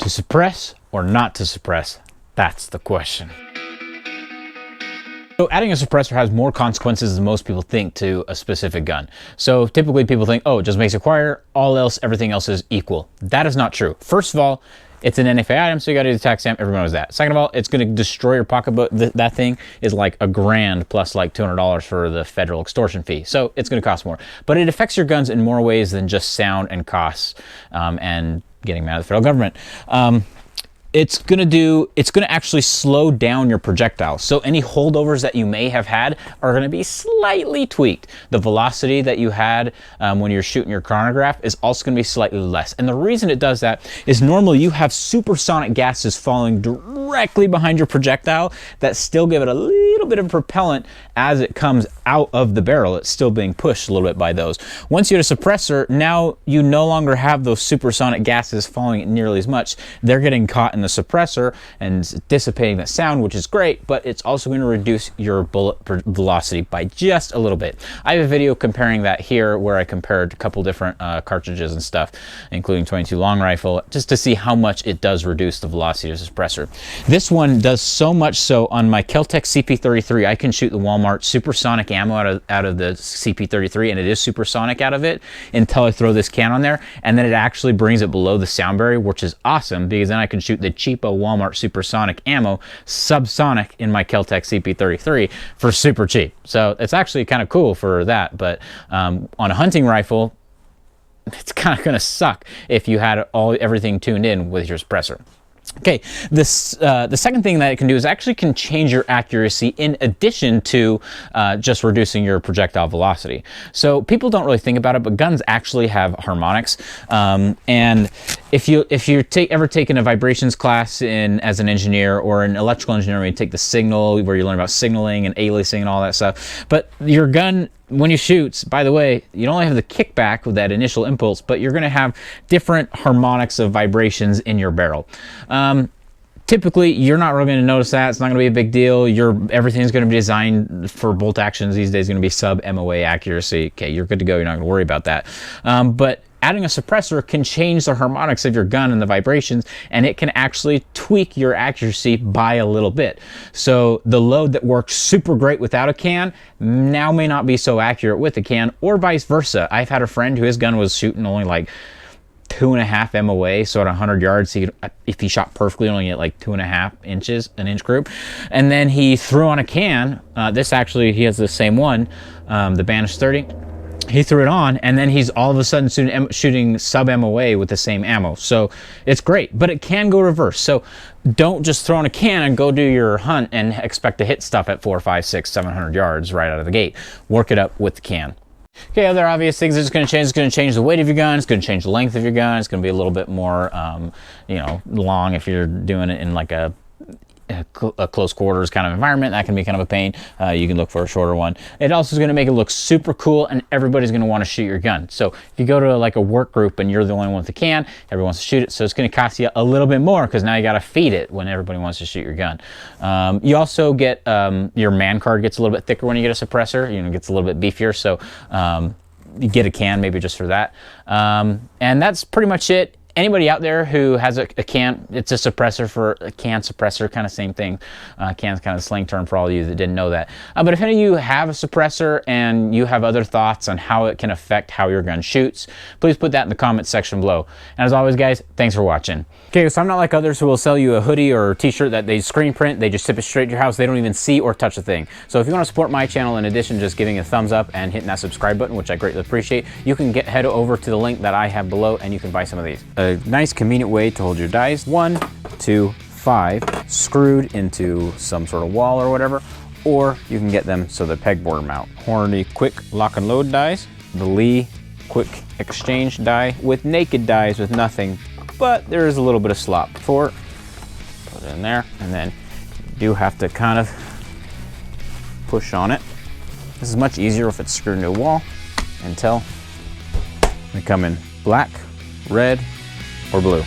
To suppress or not to suppress? That's the question. So adding a suppressor has more consequences than most people think to a specific gun. So typically people think, oh, it just makes it quieter, everything else is equal. That is not true. First of all, it's an NFA item, so you gotta do the tax stamp, everyone knows that. Second of all, it's gonna destroy your pocketbook. That thing is like $1,000 plus like $200 for the federal extortion fee. So it's gonna cost more. But it affects your guns in more ways than just sound and costs and getting mad at the federal government. It's gonna actually slow down your projectile. So any holdovers that you may have had are gonna be slightly tweaked. The velocity that you had when you're shooting your chronograph is also gonna be slightly less. And the reason it does that is normally you have supersonic gases falling directly behind your projectile that still give it a little bit of propellant as it comes out of the barrel. It's still being pushed a little bit by those. Once you get a suppressor, now you no longer have those supersonic gases falling nearly as much. They're getting caught in the suppressor and dissipating the sound, which is great, but it's also going to reduce your bullet velocity by just a little bit. I have a video comparing that here where I compared a couple different cartridges and stuff, including 22 long rifle, just to see how much it does reduce the velocity of the suppressor. This one does so much so on my Kel-Tec CP33, I can shoot the Walmart supersonic ammo out of the CP33, and it is supersonic out of it until I throw this can on there, and then it actually brings it below the sound barrier, which is awesome because then I can shoot the cheapo Walmart supersonic ammo subsonic in my Kel-Tec CP33 for super cheap. So it's actually kind of cool for that, but on a hunting rifle, it's kind of going to suck if you had everything tuned in with your suppressor. Okay, the second thing that it can do is actually can change your accuracy in addition to just reducing your projectile velocity. So people don't really think about it, but guns actually have harmonics. And if you ever taken a vibrations class as an engineer or an electrical engineer, where you take the signal, where you learn about signaling and aliasing and all that stuff. But your gun, when you shoot, by the way, you don't only have the kickback with that initial impulse, but you're going to have different harmonics of vibrations in your barrel. Typically, you're not really going to notice that. It's not going to be a big deal. Everything's going to be designed for bolt actions these days. Going to be sub MOA accuracy. Okay, you're good to go. You're not going to worry about that. But adding a suppressor can change the harmonics of your gun and the vibrations, and it can actually tweak your accuracy by a little bit. So the load that works super great without a can now may not be so accurate with a can, or vice versa. I've had a friend who his gun was shooting only like 2.5 MOA, so at 100 yards, if he shot perfectly, only get like 2.5 inches, an inch group. And then he threw on a can. This actually, he has the same one, the Banish 30. He threw it on, and then he's all of a sudden shooting sub MOA with the same ammo. So it's great, but it can go reverse. So don't just throw in a can and go do your hunt and expect to hit stuff at 4, 5, 6, 700 yards right out of the gate. Work it up with the can. Okay, other obvious things it's going to change. It's going to change the weight of your gun. It's going to change the length of your gun. It's going to be a little bit more, long if you're doing it in like a close quarters kind of environment. That can be kind of a pain. You can look for a shorter one. It also is going to make it look super cool, and everybody's going to want to shoot your gun. So if you go to like a work group and you're the only one with the can, everyone wants to shoot it. So it's going to cost you a little bit more because now you got to feed it when everybody wants to shoot your gun. You also get your man card gets a little bit thicker when you get a suppressor. You know, it gets a little bit beefier. So you get a can maybe just for that. And that's pretty much it. Anybody out there who has a can, it's a suppressor for a can suppressor, kind of same thing. Can's kind of a slang term for all of you that didn't know that. But if any of you have a suppressor and you have other thoughts on how it can affect how your gun shoots, please put that in the comments section below. And as always, guys, thanks for watching. Okay, so I'm not like others who will sell you a hoodie or a t-shirt that they screen print, they just ship it straight to your house, they don't even see or touch a thing. So if you want to support my channel, in addition to just giving a thumbs up and hitting that subscribe button, which I greatly appreciate, you can head over to the link that I have below and you can buy some of these. A nice convenient way to hold your dies, 1, 2, 5, screwed into some sort of wall or whatever, or you can get them so they're pegboard mount. Hornady quick lock and load dies, the Lee quick exchange die with naked dies with nothing, but there is a little bit of slop before. Put it in there, and then you do have to kind of push on it. This is much easier if it's screwed into a wall until they come in black, red, or blue.